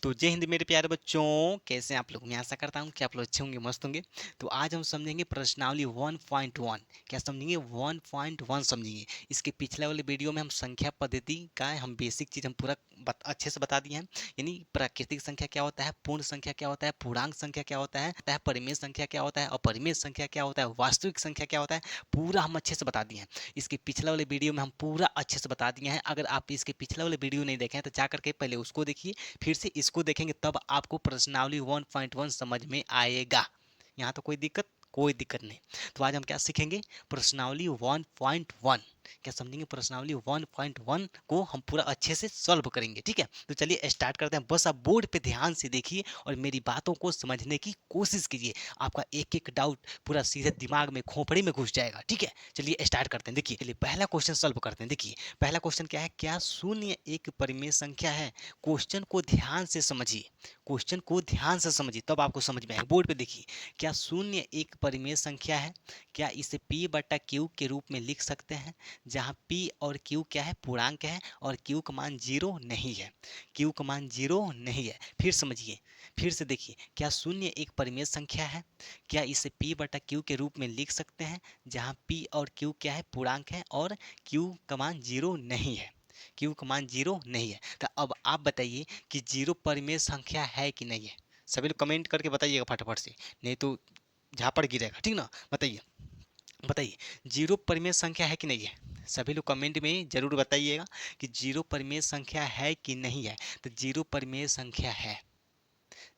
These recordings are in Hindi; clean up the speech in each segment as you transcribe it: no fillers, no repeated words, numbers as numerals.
तो जय हिंद मेरे प्यारे बच्चों, कैसे हैं आप लोग। मैं आशा करता हूँ कि आप लोग अच्छे होंगे, मस्त होंगे। तो आज हम समझेंगे प्रश्नावली 1.1। क्या समझेंगे? 1.1 समझेंगे। इसके पिछले वाले वीडियो में हम संख्या पद्धति का हम बेसिक चीज़ हम पूरा अच्छे से बता दिए हैं। यानी प्राकृतिक संख्या क्या होता है, पूर्ण संख्या क्या होता है, पूर्णांक संख्या क्या होता है, परिमेय संख्या क्या होता है, अपरिमेय संख्या क्या होता है, वास्तविक संख्या क्या होता है, पूरा हम अच्छे से बता दिए हैं। इसके पिछले वाले वीडियो में हम पूरा अच्छे से बता दिए हैं। अगर आप इसके पिछले वाले वीडियो नहीं देखें तो जा करके पहले उसको देखिए, फिर से इसको देखेंगे, तब आपको प्रश्नावली 1.1 समझ में आएगा। यहाँ तो कोई दिक्कत नहीं। तो आज हम क्या सीखेंगे? प्रश्नावली 1.1। क्या समझेंगे? प्रश्नावली 1.1 को हम पूरा अच्छे से सॉल्व करेंगे। ठीक है, तो चलिए स्टार्ट करते हैं। बस आप बोर्ड पे ध्यान से देखिए और मेरी बातों को समझने की कोशिश कीजिए। आपका एक एक डाउट पूरा सीधे दिमाग में, खोपड़ी में घुस जाएगा। ठीक है, चलिए स्टार्ट करते हैं। देखिए, चलिए पहला क्वेश्चन सॉल्व करते हैं। देखिए पहला क्वेश्चन क्या है? क्या शून्य एक परिमेय संख्या है? क्वेश्चन को ध्यान से समझिए, क्वेश्चन को ध्यान से समझिए, तब आपको समझ में आएगा। बोर्ड पे देखिए, क्या शून्य एक परिमेय संख्या है? क्या इसे p बटा क्यू के रूप में लिख सकते हैं, जहां p और q क्या है? पूर्णांक है और q का मान जीरो नहीं है। q का मान जीरो नहीं है। फिर समझिए, फिर से देखिए, क्या शून्य एक परिमेय संख्या है? क्या इसे p बटा क्यू के रूप में लिख सकते हैं, जहां p और q क्या है? पूर्णांक है और q का मान जीरो नहीं है। क्यू का मान जीरो नहीं है। तो अब आप बताइए कि जीरो परिमेय संख्या है कि नहीं है। सभी लोग कमेंट करके बताइएगा फटाफट से, नहीं तो झापड़ गिरेगा। ठीक ना? बताइए बताइए, जीरो परिमेय संख्या है कि नहीं है? सभी लोग कमेंट में जरूर बताइएगा कि जीरो परिमेय संख्या है कि नहीं है। तो जीरो परिमेय संख्या है,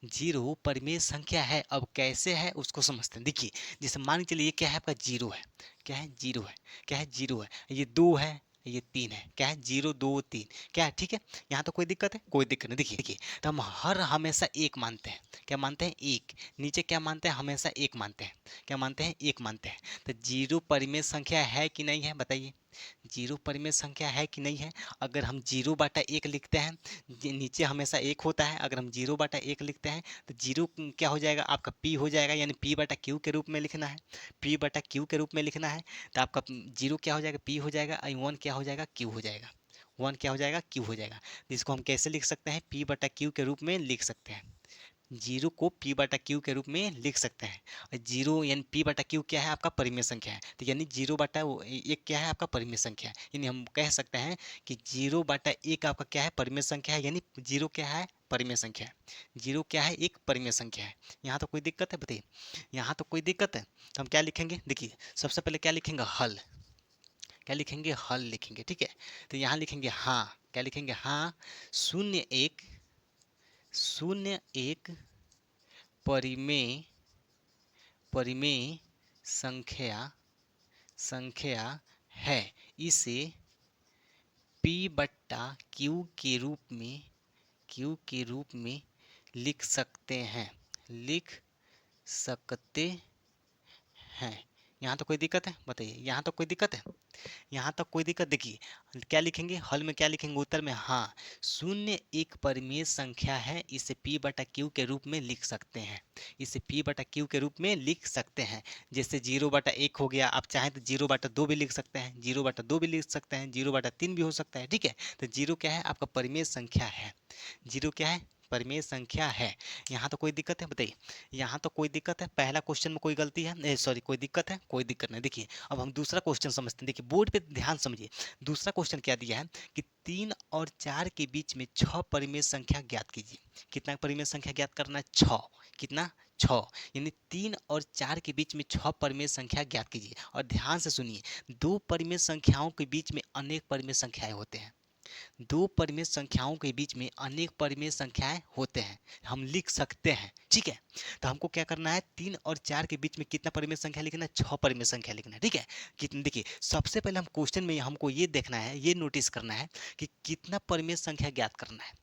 जीरो परिमेय संख्या है। अब कैसे है उसको समझते हैं। देखिए, जैसे मान के चलिए ये क्या है? आपका जीरो है। क्या है? जीरो है। क्या है? जीरो है। ये दो है, ये तीन है। क्या है? जीरो दो तीन। क्या है? ठीक है, यहाँ तो कोई दिक्कत है? कोई दिक्कत नहीं। देखिए देखिए, तो हम हर हमेशा एक मानते हैं। क्या मानते हैं? एक। नीचे क्या मानते हैं? हमेशा एक मानते हैं। क्या मानते हैं? एक मानते हैं। तो जीरो परिमेय संख्या है कि नहीं है? बताइए, जीरो परिमेय संख्या है कि नहीं है? अगर हम जीरो बाटा एक लिखते हैं, नीचे हमेशा एक होता है, अगर हम जीरो बाटा एक लिखते हैं तो जीरो क्या हो जाएगा? आपका पी हो जाएगा, यानी पी बटा क्यू के रूप में लिखना है। पी बटा क्यू के रूप में लिखना है तो आपका जीरो क्या हो जाएगा? पी हो जाएगा, और वन क्या हो जाएगा? क्यू हो जाएगा। वन क्या हो जाएगा? क्यू हो जाएगा। जिसको हम कैसे लिख सकते हैं? पी बटा क्यू के रूप में लिख सकते हैं। जीरो को पी बटा क्यू के रूप में लिख सकते हैं। और जीरो यानी पी बटा क्यू क्या है? आपका परिमेय संख्या है। तो यानी जीरो बटा एक क्या है? आपका परिमेय संख्या है। यानी हम कह सकते हैं कि जीरो बटा एक आपका क्या है? परिमेय संख्या है। यानी जीरो क्या है? परिमेय संख्या है। जीरो क्या है? एक परिमेय संख्या है। यहाँ तो कोई दिक्कत है? बताइए, यहाँ तो कोई दिक्कत है? तो हम क्या लिखेंगे? देखिए, सबसे पहले क्या लिखेंगे? हल। क्या लिखेंगे? हल लिखेंगे। ठीक है, तो यहाँ लिखेंगे हाँ। क्या लिखेंगे? हाँ, शून्य एक, शून्य एक परिमेय, परिमेय संख्या, संख्या है। इसे p बट्टा क्यू के रूप में, क्यू के रूप में लिख सकते हैं, लिख सकते हैं। यहाँ तो कोई दिक्कत है? बताइए, यहाँ तो कोई दिक्कत है? यहाँ तक कोई दिक्कत? देखिए क्या लिखेंगे हल में, क्या लिखेंगे उत्तर में? हाँ, शून्य एक परिमेय संख्या है, इसे p बटा क्यू के रूप में लिख सकते हैं। इसे p बटा क्यू के रूप में लिख सकते हैं। जैसे जीरो बटा एक हो गया, आप चाहें तो जीरो बटा दो भी लिख सकते हैं, जीरो बटा दो भी लिख सकते हैं, जीरो बटा तीन भी हो सकता है। ठीक है, तो जीरो क्या है? आपका परिमेय संख्या है। जीरो क्या है? परिमेय संख्या है। यहाँ तो कोई दिक्कत है? बताइए, यहाँ तो कोई दिक्कत है? पहला क्वेश्चन में कोई गलती है? सॉरी, कोई दिक्कत है? कोई दिक्कत नहीं। देखिए, अब हम दूसरा क्वेश्चन समझते हैं। देखिए बोर्ड पे ध्यान समझिए, दूसरा क्वेश्चन क्या दिया है कि 3 और 4 के बीच में 6 परिमेय संख्या ज्ञात कीजिए। कितना परिमेय संख्या ज्ञात करना है? 6। कितना? 6। यानी 3 और 4 के बीच में 6 परिमेय संख्या ज्ञात कीजिए। और ध्यान से सुनिए, दो परिमेय संख्याओं के बीच में अनेक परिमेय संख्याएं होते हैं। दो परिमेय संख्याओं के बीच में अनेक परिमेय संख्याएं होते हैं, हम लिख सकते हैं। ठीक है, तो हमको क्या करना है? 3 और 4 के बीच में कितना परिमेय संख्या लिखना है? 6 परिमेय संख्या लिखना है। ठीक है, कितने? देखिए, सबसे पहले हम क्वेश्चन में हमको ये देखना है, ये नोटिस करना है कि कितना परिमेय संख्या ज्ञात करना है।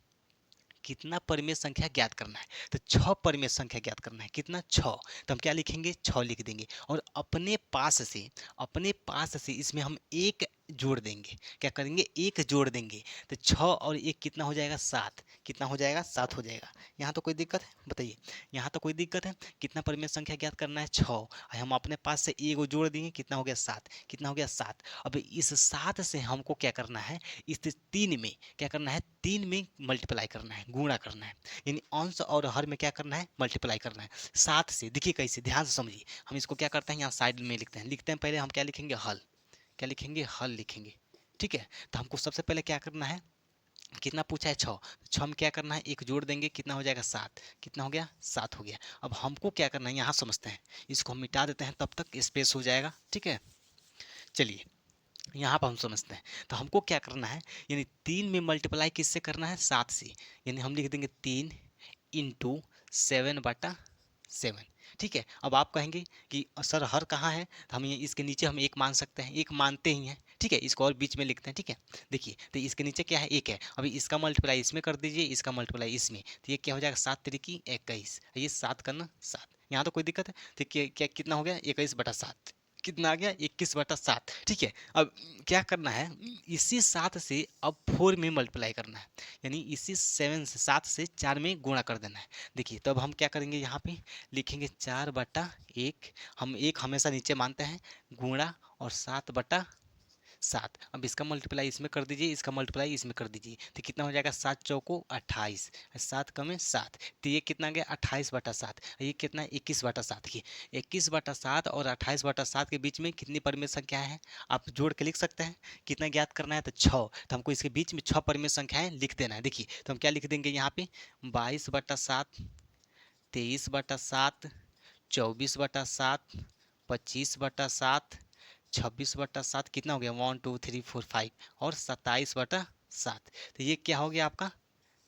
कितना परिमेय संख्या ज्ञात करना है? तो 6 परिमेय संख्या ज्ञात करना है। कितना? 6। तो हम क्या लिखेंगे? 6 लिख देंगे। और अपने पास से, अपने पास से इसमें हम एक जोड़ देंगे। क्या करेंगे? एक जोड़ देंगे। तो 6 और 1 कितना हो जाएगा? 7। कितना हो जाएगा? 7 हो जाएगा। यहाँ तो कोई दिक्कत है? बताइए। यहाँ तो कोई दिक्कत है? कितना परिमेय संख्या ज्ञात करना है? 6। और हम अपने पास से एगो जोड़ दिए, कितना हो गया? 7। कितना हो गया? 7। अब इस 7 से हमको क्या करना है? इस 3 में क्या करना है? 3 में मल्टीप्लाई करना है, गुणा करना है। यानी अंश और हर में क्या करना है? मल्टीप्लाई करना है। 7 से देखिए कैसे, ध्यान से समझिए। हम इसको क्या करते हैं? यहाँ साइड में लिखते हैं पहले हम क्या लिखेंगे? हल। क्या लिखेंगे? हल लिखेंगे। ठीक है। तो हमको सबसे पहले क्या करना है? कितना पूछा है? 6। 6 में क्या करना है? एक जोड़ देंगे, कितना हो जाएगा? 7। कितना हो गया? 7 हो गया। अब हमको क्या करना है? यहाँ समझते हैं। इसको हम मिटा देते हैं, तब तक स्पेस हो जाएगा। ठीक है, चलिए यहाँ पर हम समझते हैं। तो हमको क्या करना है? यानी 3 में मल्टीप्लाई किससे करना है? 7 से। यानी हम लिख देंगे 3 इंटू 7/7। ठीक है। अब आप कहेंगे कि सर हर कहाँ है? तो हम ये इसके नीचे हम एक मान सकते हैं, एक मानते ही हैं। ठीक है, इसको और बीच में लिखते हैं। ठीक है, देखिए तो इसके नीचे क्या है? एक है। अभी इसका मल्टीप्लाई इसमें कर दीजिए, इसका मल्टीप्लाई इसमें, तो ये क्या हो जाएगा? 7 तिरिकी 21। ये 7 करना 7। यहाँ तो कोई दिक्कत है? तो क्या कितना हो गया? 21/7। कितना आ गया? 21/7। ठीक है। अब क्या करना है? इसी 7 से अब 4 में मल्टीप्लाई करना है। यानी इसी 7 से 7 से 4 में गुणा कर देना है। देखिए तब हम क्या करेंगे? यहाँ पे लिखेंगे 4/1। हम एक हमेशा नीचे मानते हैं, गुणा और 7/7। अब इसका मल्टीप्लाई इसमें कर दीजिए, इसका मल्टीप्लाई इसमें कर दीजिए, तो कितना हो जाएगा? 7 चौको 28, 7 कमे 7, तो ये कितना गया? 28/7। ये कितना है? 21/7। देखिए 21/7 और 28/7 के बीच में कितनी परिमेय संख्या है? आप जोड़ के लिख सकते हैं। कितना ज्ञात करना है? तो 6। तो हमको इसके बीच में 6 परिमेय संख्याएं लिख देना है। देखिए तो हम क्या लिख देंगे यहाँ पे? 22/7, 23/7, 24/7, 25/7, 26/7। कितना हो गया? 1 2 3 4 5 और 27/7। तो ये क्या हो गया आपका?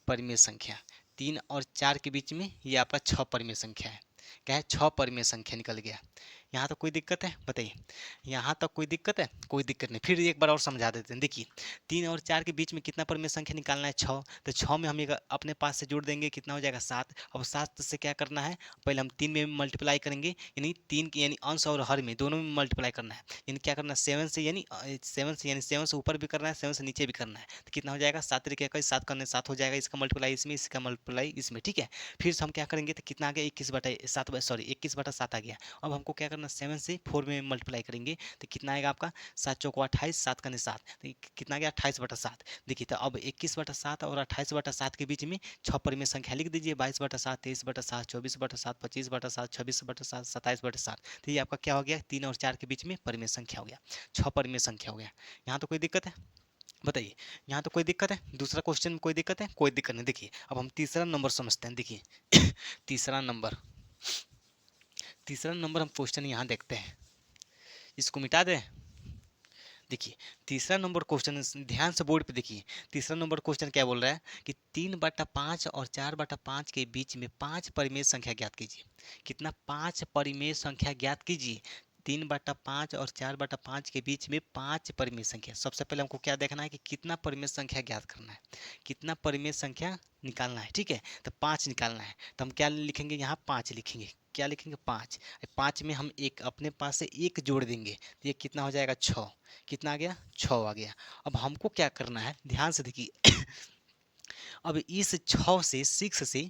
परिमेय संख्या। 3 और 4 के बीच में ये आपका 6 परिमेय संख्या है। क्या है? 6 परिमेय संख्या निकल गया। यहाँ तक कोई दिक्कत है? बताइए। यहाँ तक कोई दिक्कत है? कोई दिक्कत नहीं। फिर एक बार और समझा देते हैं। देखिए 3 और 4 के बीच में कितना परिमेय संख्या निकालना है? 6। तो 6 में हम एक अपने पास से जोड़ देंगे, कितना हो जाएगा? 7। अब 7 से क्या करना है? पहले हम 3 में मल्टीप्लाई करेंगे, यानी 3 की यानी अंश और हर में दोनों में मल्टीप्लाई करना है। यानी क्या करना है? 7 से, यानी 7 से ऊपर भी करना है, 7 से नीचे भी करना है। तो कितना हो जाएगा? 7 तरीके 21, 7 करने 7 हो जाएगा। इसका मल्टीप्लाई इसमें, इसका मल्टीप्लाई इसमें। ठीक है। फिर से हम क्या करेंगे? तो कितना आ गया? 21/7, सॉरी 21/7 आ गया। अब हमको क्या करना? 7 से 4 में मल्टीप्लाई करेंगे, तो कितना आएगा आपका? 7 चौको 28, 7 करने 7, तो कितना गया? 28/7। देखिए तो अब 21/7 और 28/7 के बीच में 6 परिमेय संख्या लिख दीजिए। 22/7, 23/7, 24/7, 25/7, 26/7, 27/7। तो ये आपका क्या हो गया? 3 और 4 के बीच में परिमेय संख्या हो गया। 6 परिमेय संख्या हो गया। यहाँ तो कोई दिक्कत है? बताइए। यहाँ तो कोई दिक्कत है? दूसरा क्वेश्चन में कोई दिक्कत है? कोई दिक्कत नहीं। देखिए अब हम तीसरा नंबर समझते हैं। देखिए तीसरा नंबर, तीसरा नंबर हम क्वेश्चन यहाँ देखते हैं। इसको मिटा दें। देखिए तीसरा नंबर क्वेश्चन, ध्यान से बोर्ड पे देखिए। तीसरा नंबर क्वेश्चन क्या बोल रहा है? कि 3/5 और 4/5 के बीच में 5 परिमेय संख्या ज्ञात कीजिए। कितना? 5 परिमेय संख्या ज्ञात कीजिए। 3/5 और 4/5 के बीच में 5 परिमेय संख्या। सबसे पहले हमको क्या देखना है? कि कितना परिमेय संख्या ज्ञात करना है, कितना परिमेय संख्या निकालना है। ठीक है, तो 5 निकालना है। तो हम क्या लिखेंगे? यहाँ 5 लिखेंगे। क्या लिखेंगे? 5। 5 में हम एक अपने पास से एक जोड़ देंगे, तो ये कितना हो जाएगा? 6। कितना आ गया? 6 आ गया। अब हमको क्या करना है? ध्यान से देखिए अब इस 6 से 6 से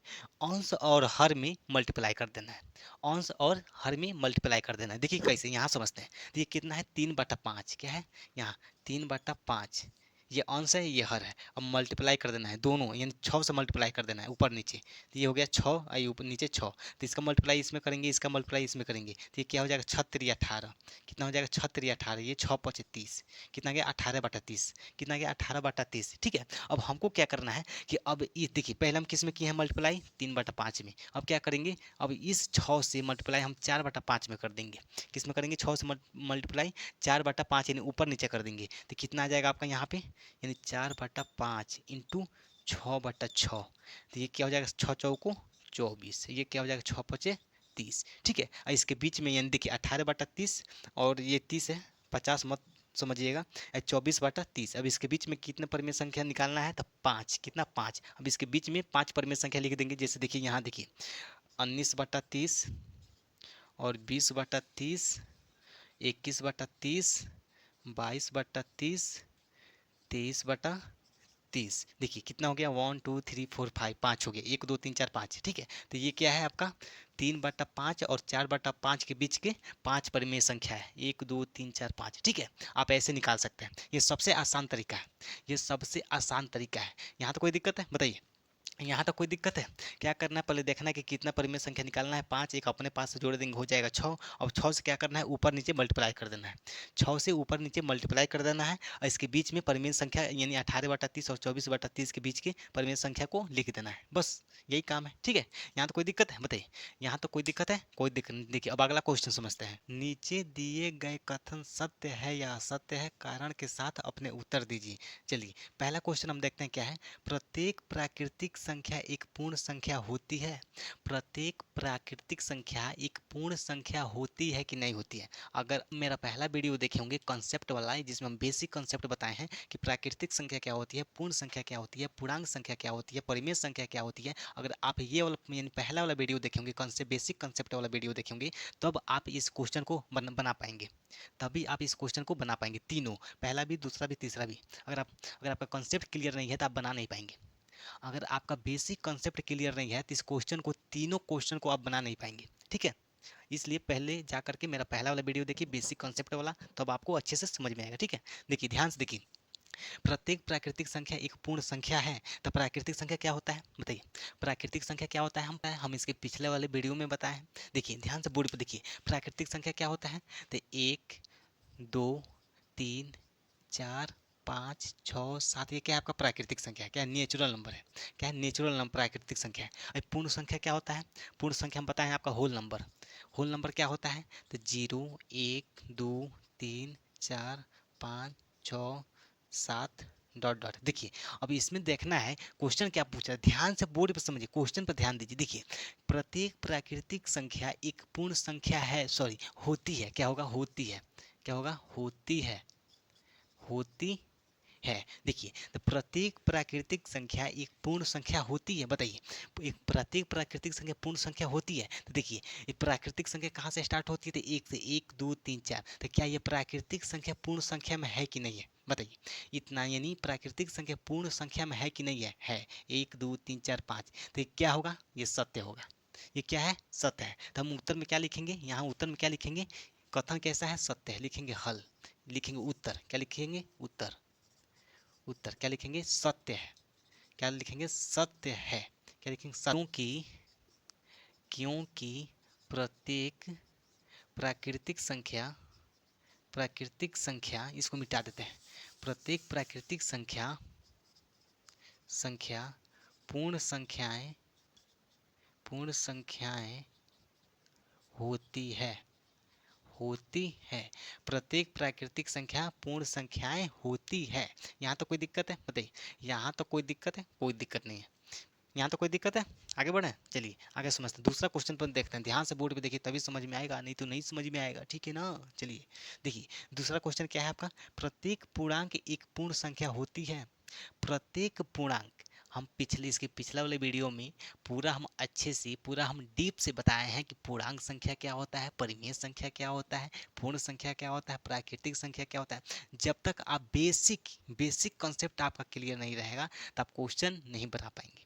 अंश और हर में मल्टीप्लाई कर देना है। अंश और हर में मल्टीप्लाई कर देना है। देखिए कैसे, यहाँ समझते हैं। तो ये कितना है? 3/5। क्या है? यहाँ 3/5। ये अंश है, ये हर है। अब मल्टीप्लाई कर देना है दोनों, यानी 6 से मल्टीप्लाई कर देना है ऊपर नीचे। तो ये हो गया 6, आई ऊपर नीचे 6। तो इसका मल्टीप्लाई इसमें करेंगे, इसका मल्टीप्लाई इसमें करेंगे, तो ये क्या हो जाएगा? 6 18। कितना हो जाएगा? 6 18, ये 6×5 = 30। कितना गया? 18/30। कितना गया? 18/30। ठीक है। अब हमको क्या करना है? कि अब ये देखिए पहले हम किस में किए हैं मल्टीप्लाई? 3/5 में। अब क्या करेंगे? अब इस 6 से मल्टीप्लाई हम 4/5 में कर देंगे। किस में करेंगे? 6 से मल्टीप्लाई 4/5, यानी ऊपर नीचे कर देंगे, तो कितना आ जाएगा आपका यहाँ पे? यानी 4/5 इंटू 6/6। तो ये क्या हो जाएगा? 6 चौको 24। ये क्या हो जाएगा? 6×5 = 30। ठीक है। और इसके बीच में यानी देखिए 18/30 और ये 30 है, 50 मत समझिएगा। 24/30। अब इसके बीच में कितने परिमेय संख्या निकालना है? तो 5। कितना? 5। अब इसके बीच में 5 परिमेय संख्या लिख देंगे। जैसे देखिए यहाँ देखिए 19/30 और 20/30, 21/30, 22/30, 23/30। देखिए कितना हो गया, 1 2 3 4 5, 5 हो गया, 1 2 3 4 5, ठीक है। तो ये क्या है आपका 3/5 और 4/5 के बीच के 5 परिमेय संख्या है, 1 2 3 4 5, ठीक है। आप ऐसे निकाल सकते हैं, ये सबसे आसान तरीका है, ये सबसे आसान तरीका है। यहाँ तो कोई दिक्कत है बताइए, यहाँ तक कोई दिक्कत है? क्या करना है, पहले देखना है कि कितना परिमेय संख्या निकालना है, 5 एक अपने पास से जोड़ देंगे हो जाएगा 6। और 6 से क्या करना है, ऊपर नीचे मल्टीप्लाई कर देना है, 6 से ऊपर नीचे मल्टीप्लाई कर देना है, और इसके बीच में परिमेय संख्या यानी 18/30 और 24/30 के बीच के परिमेय संख्या को लिख देना है, बस यही काम है, ठीक है। यहाँ तो कोई दिक्कत है बताइए, यहाँ तो कोई दिक्कत है? कोई दिक्कत नहीं। देखिए अब अगला क्वेश्चन समझते हैं। नीचे दिए गए कथन सत्य है या असत्य है, कारण के साथ अपने उत्तर दीजिए। चलिए पहला क्वेश्चन हम देखते हैं क्या है। प्रत्येक प्राकृतिक संख्या एक पूर्ण संख्या होती है। प्रत्येक प्राकृतिक संख्या एक पूर्ण संख्या होती है कि नहीं होती है? अगर मेरा पहला वीडियो देखे होंगे कंसेप्ट वाला, जिसमें हम बेसिक कंसेप्ट बताए हैं कि प्राकृतिक संख्या क्या होती है, पूर्ण संख्या क्या होती है, पूर्णांक संख्या क्या होती है, परिमेय संख्या क्या होती है, अगर आप ये वाला यानी पहला वाला वीडियो देखेंगे, कंसेप्ट बेसिक कंसेप्ट वाला वीडियो देखेंगे, तब आप इस क्वेश्चन को बना पाएंगे, तभी आप इस क्वेश्चन को बना पाएंगे, तीनों, पहला भी, दूसरा भी, तीसरा भी। अगर आपका कंसेप्ट क्लियर नहीं है तो आप बना नहीं पाएंगे। अगर आपका बेसिक कंसेप्ट क्लियर नहीं है तो इस क्वेश्चन को, तीनों क्वेश्चन को आप बना नहीं पाएंगे, ठीक है। इसलिए पहले जा करके मेरा पहला वाला वीडियो देखिए बेसिक कंसेप्ट वाला, तब आपको अच्छे से समझ में आएगा, ठीक है। देखिए ध्यान से देखिए, प्रत्येक प्राकृतिक संख्या एक पूर्ण संख्या है, तो प्राकृतिक संख्या क्या होता है बताइए। प्राकृतिक संख्या क्या होता है, हम इसके पिछले वाले वीडियो में बताए हैं। देखिए ध्यान से बोर्ड पर देखिए, प्राकृतिक संख्या क्या होता है, तो 1 2 3 4 5 6 7, ये क्या है आपका प्राकृतिक संख्या है, क्या नेचुरल नंबर है, क्या है नेचुरल नंबर, प्राकृतिक संख्या है। अब पूर्ण संख्या क्या होता है, पूर्ण संख्या हम बताएं आपका होल नंबर, होल नंबर क्या होता है, तो 0 1 2 3 4 5 6 7 डॉट डॉट। देखिए अब इसमें देखना है क्वेश्चन क्या पूछा है, ध्यान से बोर्ड पर समझिए, क्वेश्चन पर ध्यान दीजिए। देखिए प्रत्येक प्राकृतिक संख्या एक पूर्ण संख्या है, सॉरी होती है, क्या होगा, होती है, क्या होगा, होती है, होती है। देखिए तो प्रत्येक प्राकृतिक संख्या एक पूर्ण संख्या होती है, बताइए एक प्रत्येक प्राकृतिक संख्या पूर्ण संख्या होती है। तो देखिए ये प्राकृतिक संख्या कहाँ से स्टार्ट होती है, तो 1 से, 1 2 3 4, तो क्या ये प्राकृतिक संख्या पूर्ण संख्या में है कि नहीं है बताइए। इतना यानी प्राकृतिक संख्या पूर्ण संख्या में है कि नहीं है 1 2 3 4 5, तो ये क्या होगा, ये सत्य होगा, ये क्या है, सत्य है। तो हम उत्तर में क्या लिखेंगे, यहाँ उत्तर में क्या लिखेंगे, कथन कैसा है, सत्य है, लिखेंगे हल, लिखेंगे उत्तर, क्या लिखेंगे, उत्तर, उत्तर क्या लिखेंगे, सत्य है, क्या लिखेंगे, सत्य है, क्या लिखेंगे, क्योंकि, क्योंकि प्रत्येक प्राकृतिक संख्या, प्राकृतिक संख्या इसको मिटा देते हैं, प्रत्येक प्राकृतिक संख्या, संख्या पूर्ण संख्याएं, पूर्ण संख्याएं होती है, होती है, प्रत्येक प्राकृतिक संख्या पूर्ण संख्याएं होती है। यहाँ तो कोई दिक्कत है बताइए, यहाँ तो कोई दिक्कत है, कोई दिक्कत नहीं है, यहाँ तो कोई दिक्कत है। आगे बढ़े, चलिए आगे समझते हैं, दूसरा क्वेश्चन पर देखते हैं, ध्यान से बोर्ड पे देखिए तभी समझ में आएगा, नहीं तो नहीं समझ में आएगा, ठीक है ना। चलिए देखिए दूसरा क्वेश्चन क्या है आपका, प्रत्येक पूर्णांक एक पूर्ण संख्या होती है। प्रत्येक पूर्णांक, हम पिछले इसके पिछला वाले वीडियो में पूरा हम अच्छे से, पूरा हम डीप से बताए हैं कि पूर्णांक संख्या क्या होता है, परिमेय संख्या क्या होता है, पूर्ण संख्या क्या होता है, प्राकृतिक संख्या क्या होता है। जब तक आप बेसिक बेसिक कंसेप्ट आपका क्लियर नहीं रहेगा तो आप क्वेश्चन नहीं बना पाएंगे,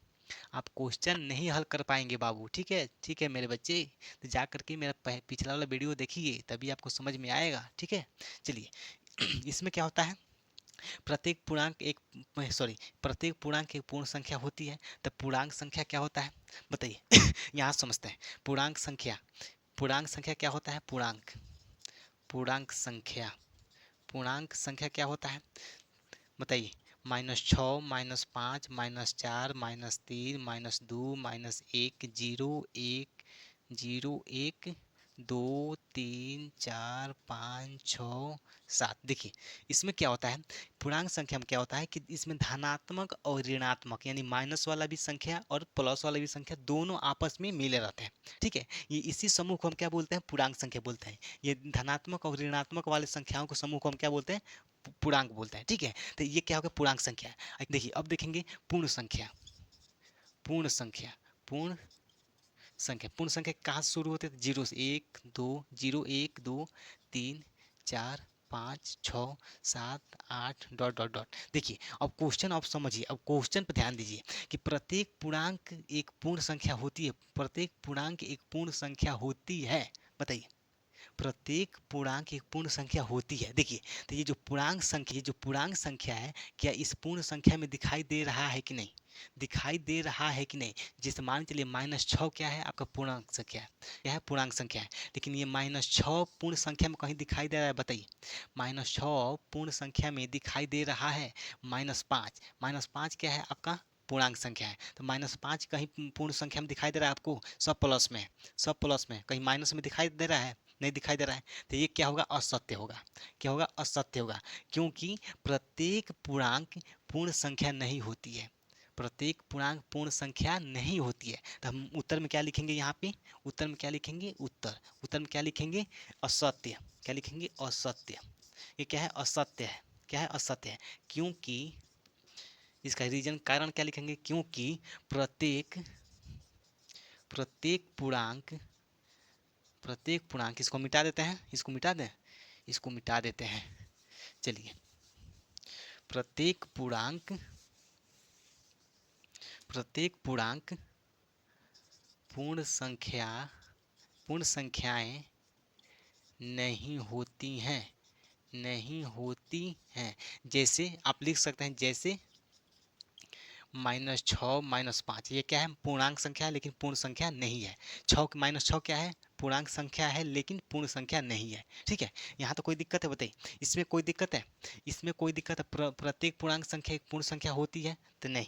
आप क्वेश्चन नहीं हल कर पाएंगे बाबू, ठीक है, ठीक है मेरे बच्चे। तो जा करके मेरा पिछला वाला वीडियो देखिए तभी आपको समझ में आएगा, ठीक है। चलिए इसमें क्या होता है, प्रत्येक पूर्णांक एक, सॉरी प्रत्येक पूर्णांक एक पूर्ण संख्या होती है, तो पूर्णांक संख्या क्या होता है बताइए यहाँ समझते हैं। पूर्णांक संख्या, पूर्णांक संख्या क्या होता है, पूर्णांक, पूर्णांक संख्या, पूर्णांक संख्या क्या होता है बताइए, -6 -5 -4 -3 -2 -1 0 1 0 1 2 3 4 5 6 7। देखिए इसमें क्या होता है, पूर्णांक संख्या में क्या होता है कि इसमें धनात्मक और ऋणात्मक यानी माइनस वाला भी संख्या और प्लस वाला भी संख्या दोनों आपस में मिले रहते हैं, ठीक है। ये इसी समूह को हम क्या बोलते हैं, पूर्णांक संख्या बोलते हैं। ये धनात्मक और ऋणात्मक वाले संख्याओं को समूह को हम क्या बोलते हैं, पूर्णांक बोलते हैं, ठीक है। तो ये क्या होगा, पूर्णांक संख्या। देखिए अब देखेंगे पूर्ण संख्या, पूर्ण संख्या, पूर्ण संख्या, पूर्ण संख्या कहाँ से शुरू होते हैं, 0 से, 1 2 0 1 2 3 4 5 6 7 8 डॉट डॉट डॉट। देखिए अब क्वेश्चन आप समझिए, अब क्वेश्चन पर ध्यान दीजिए कि प्रत्येक पूर्णांक एक पूर्ण संख्या होती है, प्रत्येक पूर्णांक एक पूर्ण संख्या होती है। बताइए, प्रत्येक पूर्णांक एक पूर्ण संख्या होती है। देखिए तो ये जो पूर्णांक संख्या है, क्या इस पूर्ण संख्या में दिखाई दे रहा है कि नहीं, दिखाई दे रहा है कि नहीं। जैसे मान चलिए -6 क्या है आपका पूर्णांक संख्या है, क्या है पूर्णांक संख्या है, लेकिन ये -6 पूर्ण संख्या में कहीं दिखाई दे रहा है। बताइए, -6 पूर्ण संख्या में दिखाई दे रहा है। -5, -5 क्या है आपका पूर्णांक संख्या है, तो -5 कहीं पूर्ण संख्या में दिखाई दे रहा है आपको, सब प्लस में, सब प्लस में, कहीं माइनस में दिखाई दे रहा है, नहीं दिखाई दे रहा है। तो ये क्या होगा, असत्य होगा। क्या होगा, असत्य होगा, क्योंकि प्रत्येक पूर्णांक पूर्ण संख्या नहीं होती है, प्रत्येक पूर्णांक पूर्ण संख्या नहीं होती है। तो हम उत्तर में क्या लिखेंगे, यहाँ पे उत्तर में क्या लिखेंगे, उत्तर में क्या लिखेंगे, असत्य। क्या लिखेंगे, असत्य। ये क्या है, असत्य है। क्या है, असत्य है, क्योंकि इसका रीजन कारण क्या लिखेंगे, क्योंकि प्रत्येक प्रत्येक पूर्णांक प्रत्येक पूर्णांक, इसको मिटा देते हैं, इसको मिटा दें, इसको मिटा देते हैं। चलिए, प्रत्येक पूर्णांक पूर्ण संख्या पूर्ण संख्याएं नहीं होती हैं, नहीं होती हैं। जैसे आप लिख सकते हैं, जैसे -6 -5, ये क्या है, पूर्णांक संख्या है लेकिन पूर्ण संख्या नहीं है। -6 क्या है, पूर्णांक संख्या है लेकिन पूर्ण संख्या नहीं है। ठीक है, यहाँ तो कोई दिक्कत है, बताइए इसमें कोई दिक्कत है, इसमें कोई दिक्कत है। प्रत्येक पूर्णांक संख्या एक पूर्ण संख्या होती है, तो नहीं,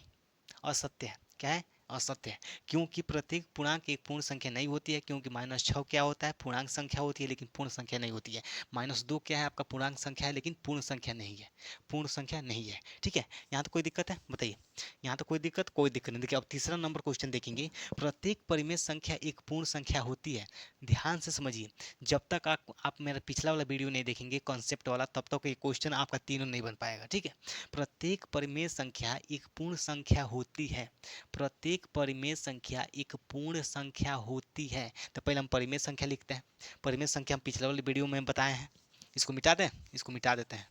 असत्य है। क्या है, असत्य है, क्योंकि प्रत्येक पूर्णांक एक पूर्ण संख्या नहीं होती है, क्योंकि -6 क्या होता है, पूर्णांक संख्या होती है लेकिन पूर्ण संख्या नहीं होती है। -2 क्या है आपका, पूर्णांक संख्या है लेकिन पूर्ण संख्या नहीं है, पूर्ण संख्या नहीं है। ठीक है, यहाँ तो कोई दिक्कत है, बताइए, यहाँ तो कोई दिक्कत नहीं। देखिए अब तीसरा नंबर क्वेश्चन देखेंगे, प्रत्येक परिमेय संख्या एक पूर्ण संख्या होती है। ध्यान से समझिए, जब तक आप मेरा पिछला वाला वीडियो नहीं देखेंगे कॉन्सेप्ट वाला, तब तक ये क्वेश्चन आपका तीनों नहीं बन पाएगा। ठीक है, प्रत्येक परिमेय संख्या एक पूर्ण संख्या होती है, प्रत्येक परिमेय संख्या एक पूर्ण संख्या होती है। तो पहले हम परिमेय संख्या लिखते हैं। परिमेय संख्या हम पिछले वाले वीडियो में बताए हैं, इसको मिटा दें, इसको मिटा देते हैं।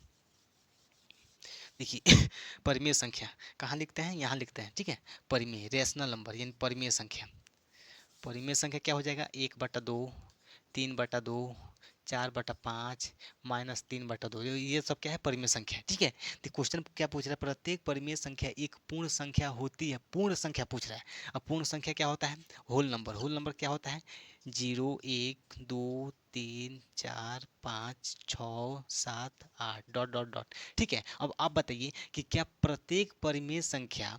देखिए परिमेय संख्या कहाँ लिखते हैं, यहाँ लिखते हैं। ठीक है, परिमेय रेशनल नंबर यानी परिमेय संख्या, परिमेय संख्या क्या हो जाएगा, 1/2, 3/2, 4/5, -3/2, ये सब क्या है, परिमेय संख्या है। ठीक है, तो क्वेश्चन क्या पूछ रहा है, प्रत्येक परिमेय संख्या एक पूर्ण संख्या होती है, पूर्ण संख्या पूछ रहा है। अब पूर्ण संख्या क्या होता है, होल नंबर। होल नंबर क्या होता है, 0 1 2 3 4 5 6 7 8 डॉट डॉट डॉट। ठीक है, अब आप बताइए कि क्या प्रत्येक परिमेय संख्या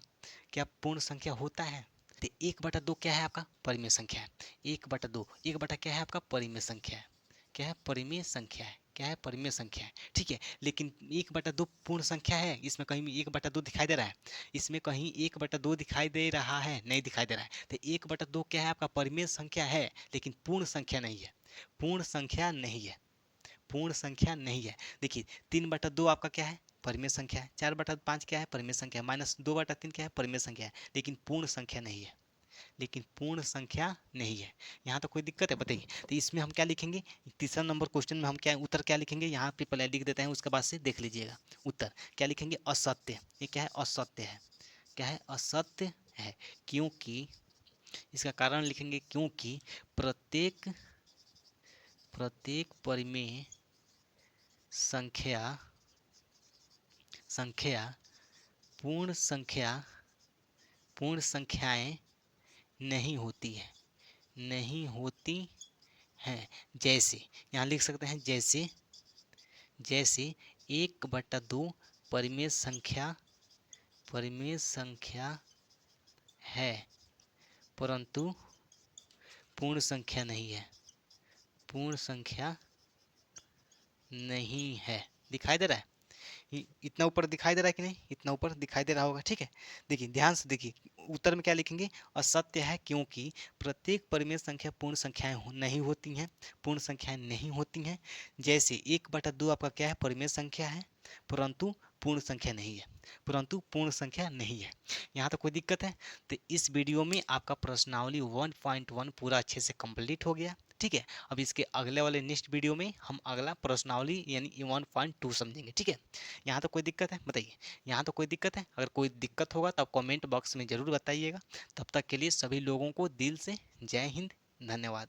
क्या पूर्ण संख्या होता है। तो 1/2 क्या है आपका, परिमेय संख्या है। 1/2, 1 क्या है आपका, परिमेय संख्या है। क्या है, परिमेय संख्या है। क्या है, परिमेय संख्या है। ठीक है, लेकिन 1/2 पूर्ण संख्या है, इसमें कहीं भी 1/2 दिखाई दे रहा है, इसमें कहीं 1/2 दिखाई दे रहा है, नहीं दिखाई दे रहा है। तो 1/2 क्या है आपका, परिमेय संख्या है लेकिन पूर्ण संख्या नहीं है, पूर्ण संख्या नहीं है, पूर्ण संख्या नहीं है। देखिए 3/2 आपका क्या है, परिमेय संख्या है। 4/5 क्या है, परिमेय संख्या है। -2/3 क्या है, परिमेय संख्या है, लेकिन पूर्ण संख्या नहीं है, लेकिन पूर्ण संख्या नहीं है। यहाँ तो कोई दिक्कत है, बताइए। तो इसमें हम क्या लिखेंगे, तीसरा नंबर क्वेश्चन में हम क्या उत्तर क्या लिखेंगे, यहाँ पे पहले लिख देते हैं, उसके बाद से देख लीजिएगा। उत्तर क्या लिखेंगे, असत्य। ये क्या है, असत्य है। क्या है, असत्य है, क्योंकि इसका कारण लिखेंगे, क्योंकि प्रत्येक प्रत्येक परिमेय संख्या संख्या पूर्ण संख्याएं नहीं होती है, नहीं होती हैं। जैसे यहाँ लिख सकते हैं, जैसे जैसे 1/2 परिमेय संख्या है, परंतु पूर्ण संख्या नहीं है, पूर्ण संख्या नहीं है। दिखाई दे रहा है, इतना ऊपर दिखाई दे रहा है कि नहीं, इतना ऊपर दिखाई दे रहा होगा। ठीक है, देखिए ध्यान से देखिए, उत्तर में क्या लिखेंगे, असत्य है, क्योंकि प्रत्येक परिमेय संख्या पूर्ण संख्याएं नहीं होती हैं, पूर्ण संख्याएं नहीं होती हैं। जैसे 1/2 आपका क्या है, परिमेय संख्या है, परंतु पूर्ण संख्या नहीं है, परंतु पूर्ण संख्या नहीं है। यहाँ तो कोई दिक्कत है। तो इस वीडियो में आपका प्रश्नावली 1.1 पूरा अच्छे से कंप्लीट हो गया। ठीक है। अब इसके अगले वाले नेक्स्ट वीडियो में हम अगला प्रश्नावली यानी 1.2 समझेंगे, ठीक है। यहाँ तो कोई दिक्कत है बताइए, यहाँ तो कोई दिक्कत है? अगर कोई दिक्कत होगा तो आप कमेंट बॉक्स में ज़रूर बताइएगा। तब तक के लिए सभी लोगों को दिल से जय हिंद, धन्यवाद।